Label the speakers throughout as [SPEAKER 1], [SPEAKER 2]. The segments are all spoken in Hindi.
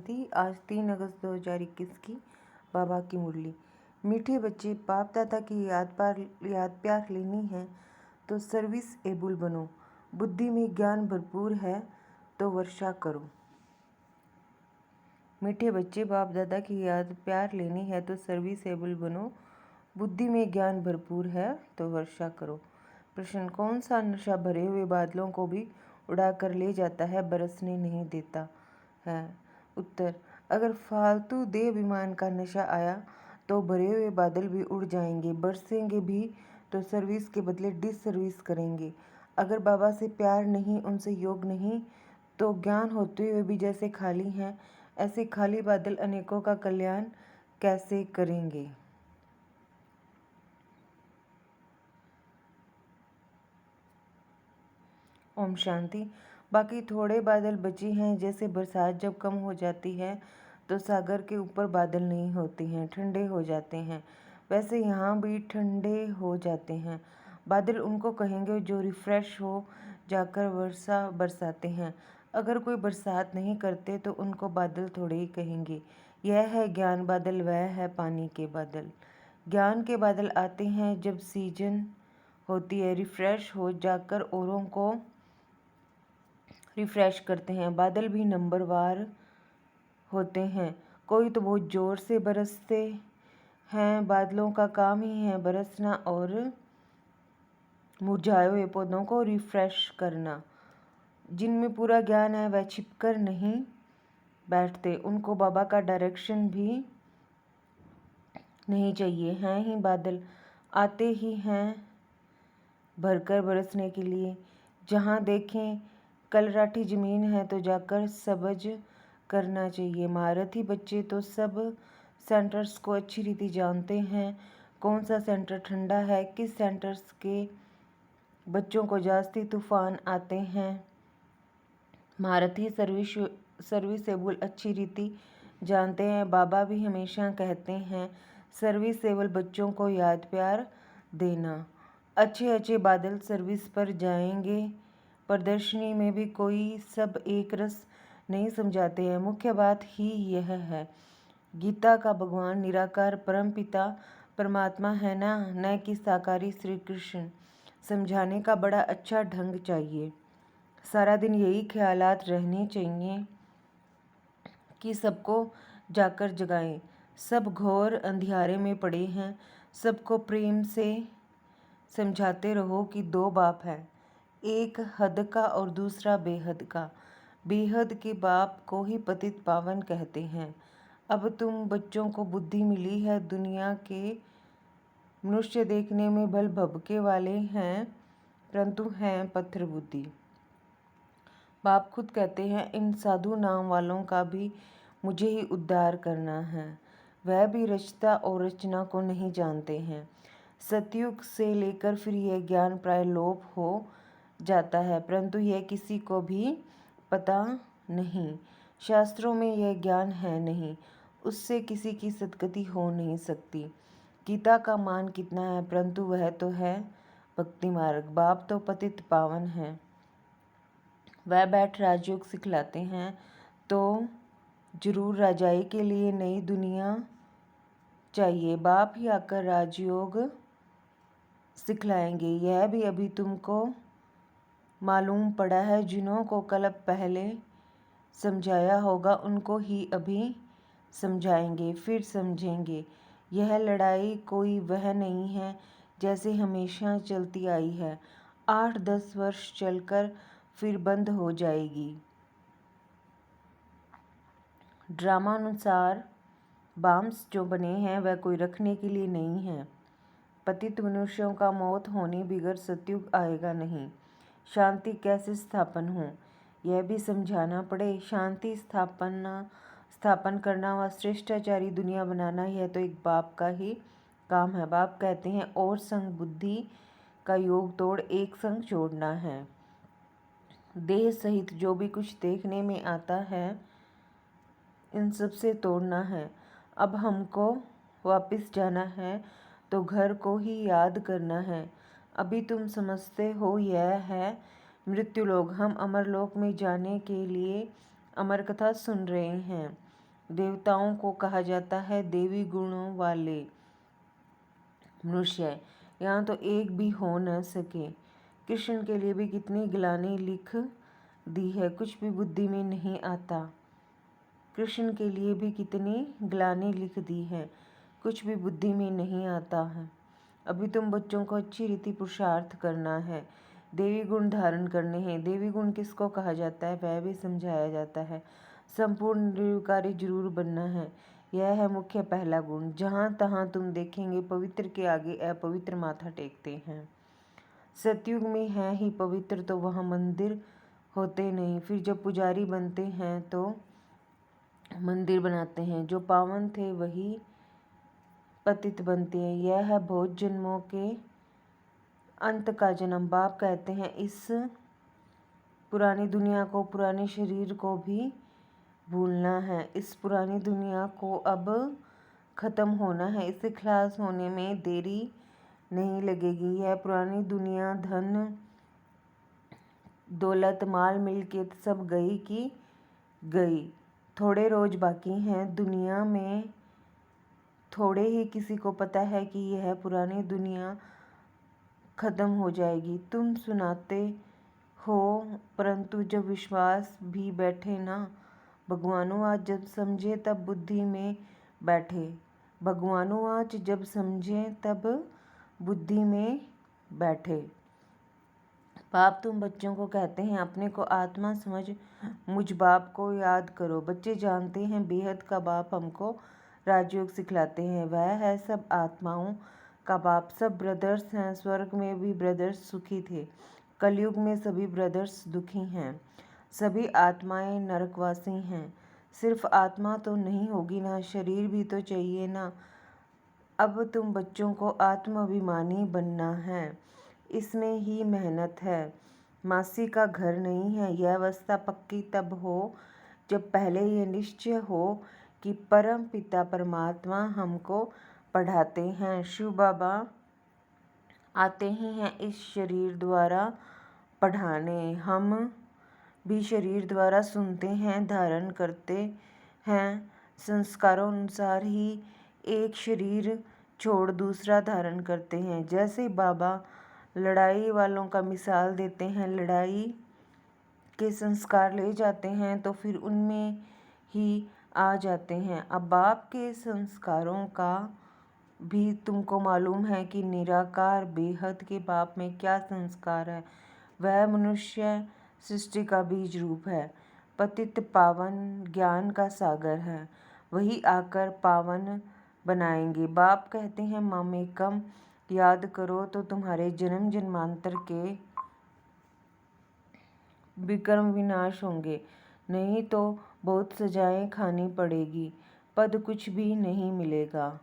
[SPEAKER 1] शांति। आज 3 अगस्त 2021 की बाबा की मुरली। मीठे बच्चे, बाप दादा की याद प्यार लेनी है तो सर्विस एबल बनो। बुद्धि में ज्ञान भरपूर है तो वर्षा करो। मीठे बच्चे, बाप दादा की याद प्यार लेनी है तो सर्विस एबल बनो। बुद्धि में ज्ञान भरपूर है तो वर्षा करो। प्रश्न: कौन सा नशा भरे हुए बादलों को भी उड़ा कर ले जाता है, बरसने नहीं देता है? उत्तर: अगर फालतू देहाभिमान का नशा आया तो भरे हुए बादल भी उड़ जाएंगे, बरसेंगे भी तो सर्विस के बदले डिसर्विस करेंगे। अगर बाबा से प्यार नहीं, उनसे योग नहीं, तो ज्ञान होते हुए भी जैसे खाली हैं, ऐसे खाली बादल अनेकों का कल्याण कैसे करेंगे? ओम शांति। बाकी थोड़े बादल बचे हैं। जैसे बरसात जब कम हो जाती है तो सागर के ऊपर बादल नहीं होते हैं, ठंडे हो जाते हैं, वैसे यहाँ भी ठंडे हो जाते हैं। बादल उनको कहेंगे जो रिफ्रेश हो जाकर वर्षा बरसाते हैं। अगर कोई बरसात नहीं करते तो उनको बादल थोड़े ही कहेंगे। यह है ज्ञान बादल, वह है पानी के बादल। ज्ञान के बादल आते हैं जब सीजन होती है, रिफ्रेश हो जाकर औरों को रिफ्रेश करते हैं। बादल भी नंबरवार होते हैं। कोई तो बहुत ज़ोर से बरसते हैं। बादलों का काम ही है बरसना और मुरझाए हुए पौधों को रिफ्रेश करना। जिनमें पूरा ज्ञान है वह छिपकर नहीं बैठते, उनको बाबा का डायरेक्शन भी नहीं चाहिए। हैं ही बादल, आते ही हैं भरकर बरसने के लिए। जहाँ देखें कलराठी ज़मीन है तो जाकर सब्ज करना चाहिए। महारथी बच्चे तो सब सेंटर्स को अच्छी रीति जानते हैं। कौन सा सेंटर ठंडा है, किस सेंटर्स के बच्चों को जास्ती तूफान आते हैं। महारथी सर्विसेबल अच्छी रीति जानते हैं। बाबा भी हमेशा कहते हैं सर्विसेबल बच्चों को याद प्यार देना। अच्छे अच्छे बादल सर्विस पर जाएंगे। प्रदर्शनी में भी कोई सब एक रस नहीं समझाते हैं। मुख्य बात ही यह है, गीता का भगवान निराकार परम पिता परमात्मा है ना, न कि साकारी श्री कृष्ण। समझाने का बड़ा अच्छा ढंग चाहिए। सारा दिन यही ख्यालात रहने चाहिए कि सबको जाकर जगाएं। सब घोर अंधियारे में पड़े हैं। सबको प्रेम से समझाते रहो कि 2 बाप हैं, एक हद का और दूसरा बेहद का। बेहद के बाप को ही पतित पावन कहते हैं। अब तुम बच्चों को बुद्धि मिली है। दुनिया के मनुष्य देखने में भल भभके वाले हैं, परंतु हैं पत्थर बुद्धि। बाप खुद कहते हैं इन साधु नाम वालों का भी मुझे ही उद्धार करना है। वह भी रचता और रचना को नहीं जानते हैं। सतयुग से लेकर फिर यह ज्ञान प्राय लोप हो जाता है, परंतु यह किसी को भी पता नहीं। शास्त्रों में यह ज्ञान है नहीं, उससे किसी की सद्गति हो नहीं सकती। गीता का मान कितना है, परंतु वह तो है भक्ति मार्ग। बाप तो पतित पावन है। वह बैठ राजयोग सिखलाते हैं तो जरूर राजाई के लिए नई दुनिया चाहिए। बाप ही आकर राजयोग सिखलाएंगे। यह भी अभी तुमको मालूम पड़ा है। जिन्हों को कल पहले समझाया होगा उनको ही अभी समझाएंगे, फिर समझेंगे। यह लड़ाई कोई वह नहीं है जैसे हमेशा चलती आई है। 8-10 वर्ष चलकर फिर बंद हो जाएगी। ड्रामानुसार बाम्स जो बने हैं वह कोई रखने के लिए नहीं है। पतित मनुष्यों का मौत होने बिगर सतयुग आएगा नहीं। शांति कैसे स्थापन हो यह भी समझाना पड़े। शांति स्थापन करना व श्रेष्ठाचारी दुनिया बनाना यह तो एक बाप का ही काम है। बाप कहते हैं और संग बुद्धि का योग तोड़ एक संग जोड़ना है। देह सहित जो भी कुछ देखने में आता है इन सब से तोड़ना है। अब हमको वापस जाना है तो घर को ही याद करना है। अभी तुम समझते हो यह है मृत्युलोक। हम अमरलोक में जाने के लिए अमर कथा सुन रहे हैं। देवताओं को कहा जाता है देवी गुणों वाले मनुष्य। यहाँ तो एक भी हो न सके। कृष्ण के लिए भी कितनी ग्लानि लिख दी है, कुछ भी बुद्धि में नहीं आता। कृष्ण के लिए भी कितनी ग्लानि लिख दी है, कुछ भी बुद्धि में नहीं आता है। अभी तुम बच्चों को अच्छी रीति पुरुषार्थ करना है, देवी गुण धारण करने हैं। देवी गुण किसको कहा जाता है वह भी समझाया जाता है। संपूर्ण निर्विकारी जरूर बनना है, यह है मुख्य पहला गुण। जहाँ तहाँ तुम देखेंगे पवित्र के आगे अपवित्र माथा टेकते हैं। सतयुग में है ही पवित्र तो वहाँ मंदिर होते नहीं, फिर जब पुजारी बनते हैं तो मंदिर बनाते हैं। जो पावन थे वही पतित बनते हैं। यह है बहुत जन्मों के अंत का जन्म। बाप कहते हैं इस पुरानी दुनिया को, पुराने शरीर को भी भूलना है। इस पुरानी दुनिया को अब ख़त्म होना है, इससे खलास होने में देरी नहीं लगेगी। यह पुरानी दुनिया धन दौलत माल मिलके सब गई की गई। थोड़े रोज बाकी हैं दुनिया में, थोड़े ही किसी को पता है कि यह पुरानी दुनिया ख़त्म हो जाएगी। तुम सुनाते हो परंतु जब विश्वास भी बैठे ना, भगवानो आज जब समझे तब बुद्धि में बैठे। भगवानो आज जब समझे तब बुद्धि में बैठे। बाप तुम बच्चों को कहते हैं अपने को आत्मा समझ मुझ बाप को याद करो। बच्चे जानते हैं बेहद का बाप हमको राजयोग सिखलाते हैं। वह है सब आत्माओं का बाप। सब ब्रदर्स हैं। स्वर्ग में भी ब्रदर्स सुखी थे, कलयुग में सभी ब्रदर्स दुखी हैं। सभी आत्माएं नरकवासी हैं। सिर्फ आत्मा तो नहीं होगी ना, शरीर भी तो चाहिए ना। अब तुम बच्चों को आत्माभिमानी बनना है, इसमें ही मेहनत है। मासी का घर नहीं है। यह अवस्था पक्की तब हो जब पहले ये निश्चय हो कि परम पिता परमात्मा हमको पढ़ाते हैं। शिव बाबा आते ही हैं इस शरीर द्वारा पढ़ाने। हम भी शरीर द्वारा सुनते हैं, धारण करते हैं। संस्कारों अनुसार ही एक शरीर छोड़ दूसरा धारण करते हैं। जैसे बाबा लड़ाई वालों का मिसाल देते हैं, लड़ाई के संस्कार ले जाते हैं तो फिर उनमें ही आ जाते हैं। अब बाप के संस्कारों का भी तुमको मालूम है कि निराकार बेहद के बाप में क्या संस्कार है। वह मनुष्य सृष्टि का बीज रूप है, पतित पावन ज्ञान का सागर है। वही आकर पावन बनाएंगे। बाप कहते हैं मामेकम याद करो तो तुम्हारे जन्म जन्मांतर के विक्रम विनाश होंगे, नहीं तो बहुत सजाएं खानी पड़ेगी, पद कुछ भी नहीं मिलेगा।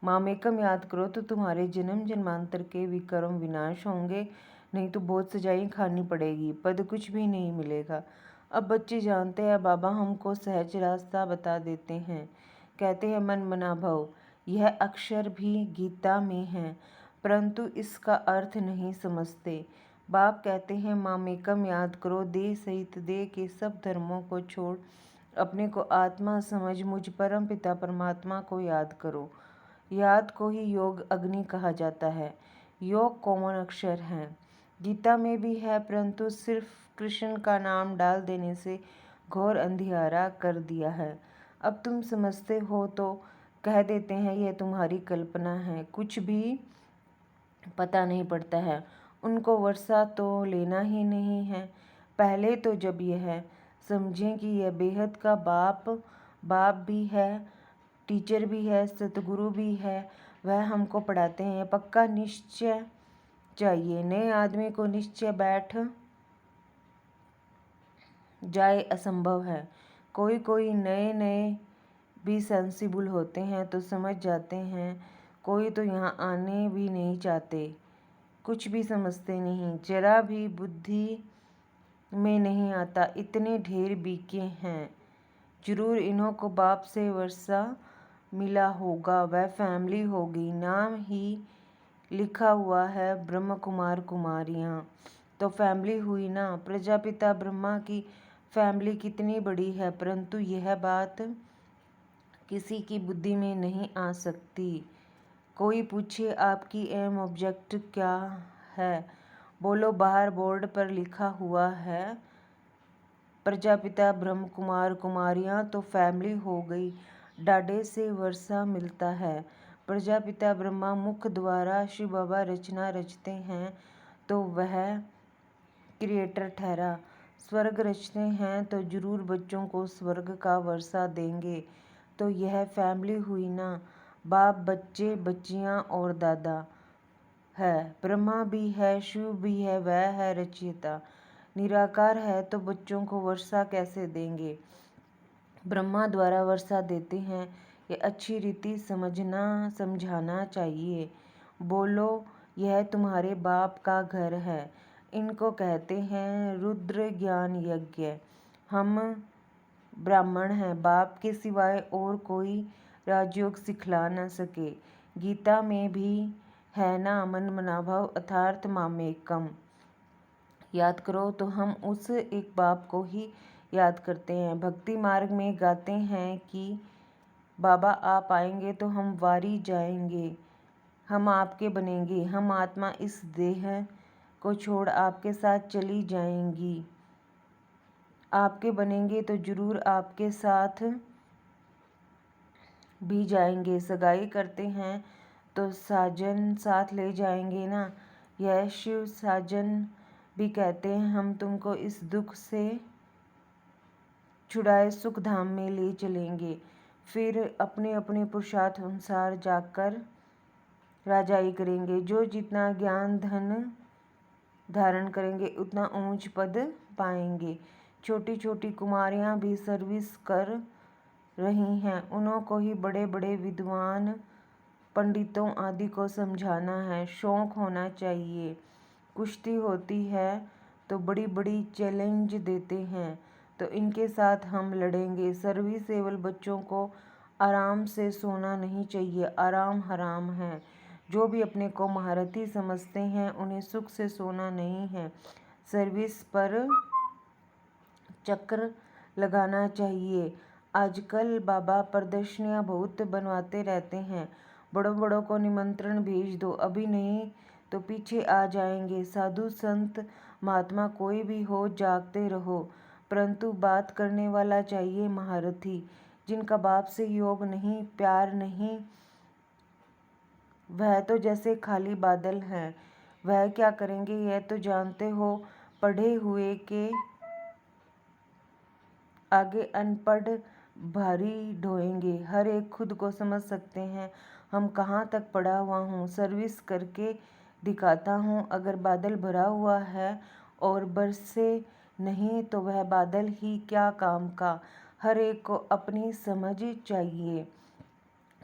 [SPEAKER 1] मामेकम याद करो तो तुम्हारे जन्म जन्मांतर के विक्रम विनाश होंगे, नहीं तो बहुत सजाएं खानी पड़ेगी, पद कुछ भी नहीं मिलेगा। अब बच्चे जानते हैं बाबा हमको सहज रास्ता बता देते हैं। कहते हैं मन मना भव। यह अक्षर भी गीता में है परंतु इसका अर्थ नहीं समझते। बाप कहते हैं मामेकम याद करो, देह सहित देह के सब धर्मों को छोड़ अपने को आत्मा समझ मुझ परम पिता परमात्मा को याद करो। याद को ही योग अग्नि कहा जाता है। योग कौन अक्षर है, गीता में भी है परंतु सिर्फ कृष्ण का नाम डाल देने से घोर अंधियारा कर दिया है। अब तुम समझते हो तो कह देते हैं यह तुम्हारी कल्पना है, कुछ भी पता नहीं पड़ता है। उनको वर्षा तो लेना ही नहीं है। पहले तो जब यह समझें कि यह बेहद का बाप भी है, टीचर भी है, सतगुरु भी है, वह हमको पढ़ाते हैं। पक्का निश्चय चाहिए। नए आदमी को निश्चय बैठ जाए असंभव है। कोई नए नए भी सेंसिबल होते हैं तो समझ जाते हैं, कोई तो यहाँ आने भी नहीं चाहते, कुछ भी समझते नहीं, जरा भी बुद्धि में नहीं आता। इतने ढेर बीके हैं, जरूर इन्हों को बाप से वर्षा मिला होगा, वह फैमिली होगी। नाम ही लिखा हुआ है ब्रह्म कुमार कुमारियाँ, तो फैमिली हुई ना। प्रजापिता ब्रह्मा की फैमिली कितनी बड़ी है, परंतु यह बात किसी की बुद्धि में नहीं आ सकती। कोई पूछे आपकी एम ऑब्जेक्ट क्या है, बोलो बाहर बोर्ड पर लिखा हुआ है प्रजापिता ब्रह्म कुमार कुमारियाँ तो फैमिली हो गई, डाडे से वर्षा मिलता है। प्रजापिता ब्रह्मा मुख द्वारा शिव बाबा रचना रचते हैं तो वह क्रिएटर ठहरा। स्वर्ग रचते हैं तो जरूर बच्चों को स्वर्ग का वर्षा देंगे। तो यह फैमिली हुई ना, बाप बच्चे बच्चियाँ और दादा है। ब्रह्मा भी है, शिव भी है, वह है रचयिता। निराकार है तो बच्चों को वर्षा कैसे देंगे? ब्रह्मा द्वारा वर्षा देते हैं, ये अच्छी रीति समझाना चाहिए। बोलो यह तुम्हारे बाप का घर है, इनको कहते हैं रुद्र ज्ञान यज्ञ। हम ब्राह्मण हैं, बाप के सिवाय और कोई राजयोग सिखला न सके। गीता में भी है ना मन मनाभव अर्थात मामेकम। याद करो तो हम उस एक बाप को ही याद करते हैं। भक्ति मार्ग में गाते हैं कि बाबा आप आएंगे तो हम वारी जाएंगे, हम आपके बनेंगे, हम आत्मा इस देह को छोड़ आपके साथ चली जाएंगी। आपके बनेंगे तो जरूर आपके साथ भी जाएंगे। सगाई करते हैं तो साजन साथ ले जाएंगे ना, यह शिव साजन भी कहते हैं हम तुमको इस दुख से छुड़ाए सुख धाम में ले चलेंगे। फिर अपने अपने पुरुषार्थ अनुसार जाकर राजाई करेंगे। जो जितना ज्ञान धन धारण करेंगे उतना ऊंच पद पाएंगे। छोटी छोटी कुमारियां भी सर्विस कर रही हैं, उन्हों को ही बड़े बड़े विद्वान पंडितों आदि को समझाना है। शौक होना चाहिए। कुश्ती होती है तो बड़ी बड़ी चैलेंज देते हैं, तो इनके साथ हम लड़ेंगे। सर्विसेबल बच्चों को आराम से सोना नहीं चाहिए, आराम हराम है। जो भी अपने को महारथी समझते हैं उन्हें सुख से सोना नहीं है, सर्विस पर चक्कर लगाना चाहिए। आजकल बाबा प्रदर्शनियाँ बहुत बनवाते रहते हैं, बड़ों बड़ों को निमंत्रण भेज दो, अभी नहीं तो पीछे आ जाएंगे। साधु संत महात्मा कोई भी हो जागते रहो, परंतु बात करने वाला चाहिए महारथी, जिनका बाप से योग नहीं प्यार नहीं, वह तो जैसे खाली बादल हैं। वह क्या करेंगे यह तो जानते हो, पढ़े हुए के आगे अनपढ़ भारी ढोएंगे। हर एक खुद को समझ सकते हैं हम कहाँ तक पढ़ा हुआ हूँ, सर्विस करके दिखाता हूँ। अगर बादल भरा हुआ है और बरसे नहीं तो वह बादल ही क्या काम का। हर एक को अपनी समझ चाहिए।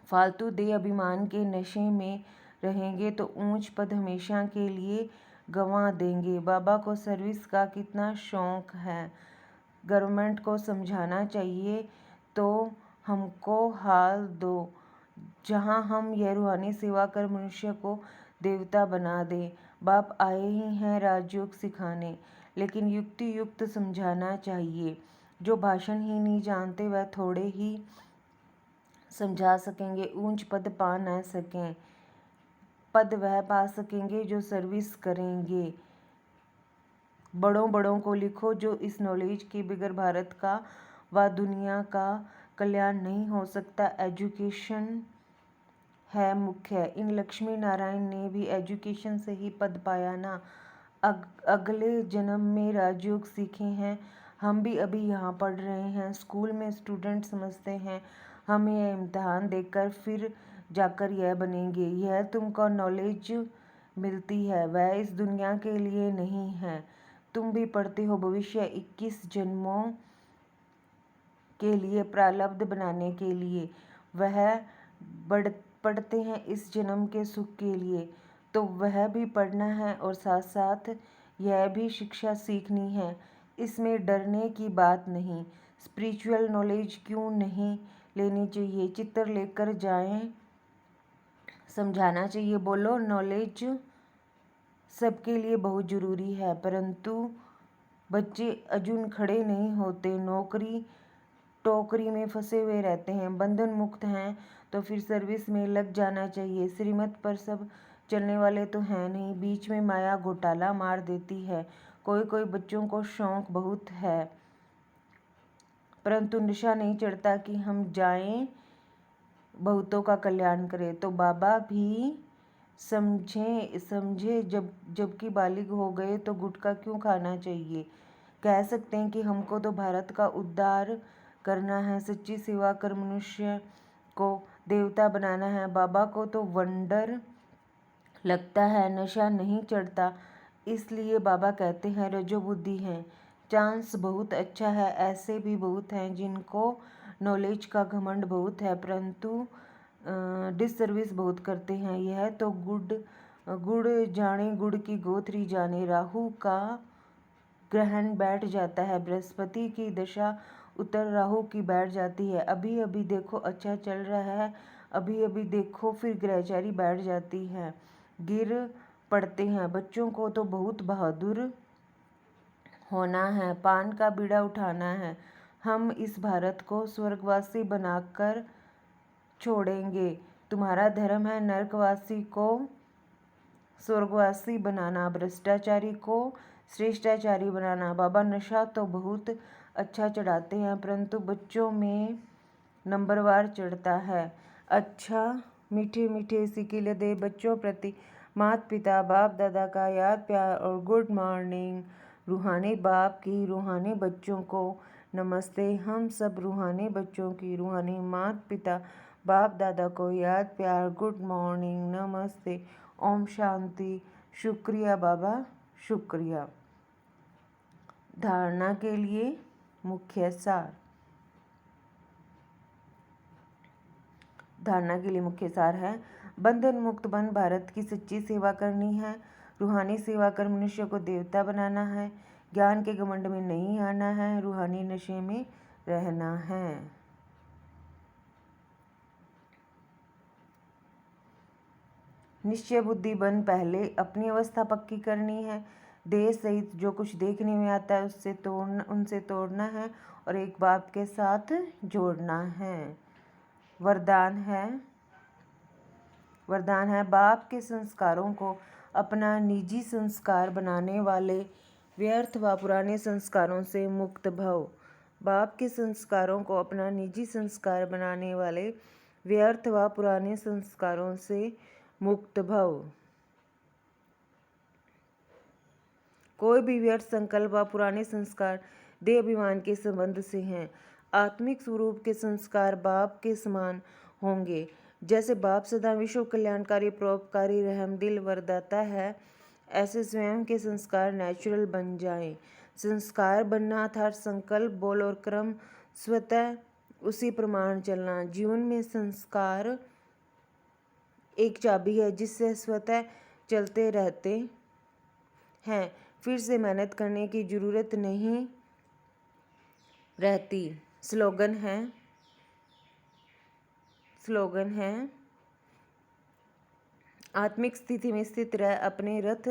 [SPEAKER 1] फालतू दे अभिमान के नशे में रहेंगे तो ऊंच पद हमेशा के लिए गंवा देंगे। बाबा को सर्विस का कितना शौक है, गवर्नमेंट को समझाना चाहिए तो हमको हाल दो, जहां हम यह रूहानी सेवा कर मनुष्य को देवता बना दें। बाप आए ही हैं राजयोग सिखाने, लेकिन युक्ति युक्त समझाना चाहिए। जो भाषण ही नहीं जानते वह थोड़े ही समझा सकेंगे, ऊंच पद पा न सकें। पद वह पा सकेंगे जो सर्विस करेंगे। बड़ों बड़ों को लिखो जो इस नॉलेज के बगैर भारत का व दुनिया का कल्याण नहीं हो सकता। एजुकेशन है मुख्य। इन लक्ष्मी नारायण ने भी एजुकेशन से ही पद पाया ना। अगले जन्म में राजयोग सीखे हैं। हम भी अभी यहाँ पढ़ रहे हैं, स्कूल में स्टूडेंट समझते हैं हम ये इम्तिहान देकर फिर जाकर यह बनेंगे। यह तुमको नॉलेज मिलती है, वह इस दुनिया के लिए नहीं है। तुम भी पढ़ते हो भविष्य 21 जन्मों के लिए प्रारब्ध बनाने के लिए, वह पढ़ते हैं इस जन्म के सुख के लिए, तो वह भी पढ़ना है और साथ साथ यह भी शिक्षा सीखनी है। इसमें डरने की बात नहीं। स्पिरिचुअल नॉलेज क्यों नहीं लेनी चाहिए, चित्र लेकर जाएं, समझाना चाहिए। बोलो नॉलेज सबके लिए बहुत ज़रूरी है, परंतु बच्चे अजून खड़े नहीं होते। नौकरी टोकरी में फंसे हुए रहते हैं। बंधन मुक्त हैं तो फिर सर्विस में लग जाना चाहिए। श्रीमत पर सब चलने वाले तो हैं नहीं, बीच में माया घोटाला मार देती है। कोई कोई बच्चों को शौक बहुत है, परंतु नशा नहीं चढ़ता कि हम जाएं बहुतों का कल्याण करें। तो बाबा भी समझे जबकि बालिग हो गए तो गुटखा क्यों खाना चाहिए। कह सकते हैं कि हमको तो भारत का उद्धार करना है, सच्ची सेवा कर मनुष्य को देवता बनाना है। बाबा को तो वंडर लगता है, नशा नहीं चढ़ता, इसलिए बाबा कहते हैं रजोबुद्धि है। चांस बहुत अच्छा है, ऐसे भी बहुत हैं जिनको नॉलेज का घमंड बहुत है परंतु डिसर्विस बहुत करते हैं। यह तो गुड़ जाने गुड़ की गोथरी जाने। राहु का ग्रहण बैठ जाता है, बृहस्पति की दशा उत्तर राहु की बैठ जाती है। अभी अभी देखो अच्छा चल रहा है, अभी अभी देखो फिर ग्रहचारी बैठ जाती है, गिर पड़ते हैं। बच्चों को तो बहुत बहादुर होना है, पान का बीड़ा उठाना है। हम इस भारत को स्वर्गवासी बनाकर छोड़ेंगे। तुम्हारा धर्म है नरकवासी को स्वर्गवासी बनाना, भ्रष्टाचारी को श्रेष्ठाचारी बनाना। बाबा नशा तो बहुत अच्छा चढ़ाते हैं परंतु बच्चों में नंबरवार चढ़ता है। अच्छा मीठे मीठे सिकिल दे बच्चों प्रति माता पिता बाप दादा का याद प्यार और गुड मॉर्निंग। रूहानी बाप की रूहानी बच्चों को नमस्ते। हम सब रूहानी बच्चों की रूहानी माता पिता बाप दादा को याद प्यार गुड मॉर्निंग नमस्ते। ओम शांति। शुक्रिया बाबा, शुक्रिया। धारणा के लिए मुख्य सार। धारणा के लिए मुख्य सार है, बंधन मुक्त बन भारत की सच्ची सेवा करनी है। रूहानी सेवा कर मनुष्य को देवता बनाना है। ज्ञान के घमंड में नहीं आना है, रूहानी नशे में रहना है। निश्चय बुद्धि बन पहले अपनी अवस्था पक्की करनी है। देह सहित जो कुछ देखने में आता है उनसे तोड़ना है और एक बाप के साथ जोड़ना है। वरदान है बाप के संस्कारों को अपना निजी संस्कार बनाने वाले व्यर्थ व पुराने संस्कारों से मुक्त भव। बाप के संस्कारों को अपना निजी संस्कार बनाने वाले व्यर्थ व पुराने संस्कारों से मुक्त भव। कोई भी व्यर्थ संकल्प व पुराने संस्कार देह अभिमान के संबंध से हैं। आत्मिक स्वरूप के संस्कार बाप के समान होंगे। जैसे बाप सदा विश्व कल्याणकारी परोपकारी रहमदिल वरदाता है, ऐसे स्वयं के संस्कार नेचुरल बन जाएं। संस्कार बनना अर्थात संकल्प बोल और क्रम स्वतः उसी प्रमाण चलना। जीवन में संस्कार एक चाबी है जिससे स्वतः चलते रहते हैं, फिर से मेहनत करने की जरूरत नहीं रहती। स्लोगन है आत्मिक स्थिति में स्थित रह अपने रथ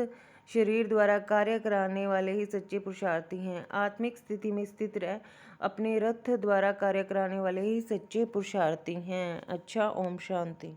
[SPEAKER 1] शरीर द्वारा कार्य कराने वाले ही सच्चे पुरुषार्थी हैं। आत्मिक स्थिति में स्थित रह अपने रथ द्वारा कार्य कराने वाले ही सच्चे पुरुषार्थी हैं। अच्छा, ओम शांति।